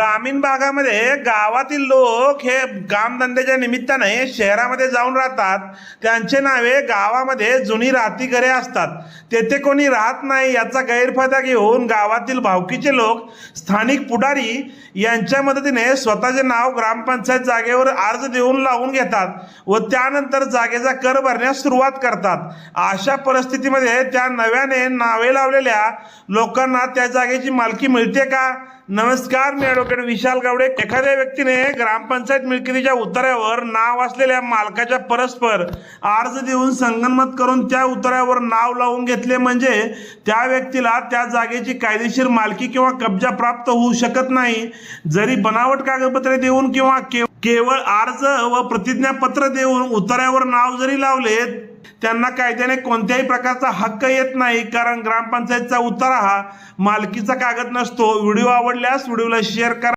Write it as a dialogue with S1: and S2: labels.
S1: ग्रामीण भागामध्ये गावातील लोक हे कामधंद्याच्या निमित्ताने शहरामध्ये जाऊन राहतात। त्यांचे नावे गावामध्ये जुनी राहती घरे असतात, तेथे कोणी राहत नाही याचा गैरफायदा घेऊन गावातील भावकीचे लोक स्थानिक पुढारी यांच्या मदतीने स्वतःचे नाव ग्रामपंचायत जागेवर अर्ज देऊन लावून घेतात व त्यानंतर जागेचा कर भरण्यास सुरुवात करतात। अशा परिस्थितीमध्ये त्या नव्याने नावे लावलेल्या लोकांना त्या जागेची मालकी मिळते का? नमस्कार, मी ॲडव्होकेट विशाल गावडे। एखाद्या व्यक्तीने ग्रामपंचायत मिळकतीच्या उतार्यावर नाव असलेल्या मालकाच्या परस्पर अर्ज देऊन संगनमत करून त्या उतार्यावर नाव लावून घेतले म्हणजे त्या व्यक्तीला त्या जागेची कायदेशीर मालकी किंवा कब्जा प्राप्त होऊ शकत नाही। जरी बनावट कागदपत्रे देऊन किंवा केवळ अर्ज व प्रतिज्ञापत्र देऊन उतार्यावर नाव जरी लावले त्यांना कायद्याने कोणत्याही प्रकारचा हक्क येत नाही, कारण ग्रामपंचायतचा उतारा हा मालकीचा कागद नसतो। व्हिडिओ आवडल्यास व्हिडिओला शेअर करा।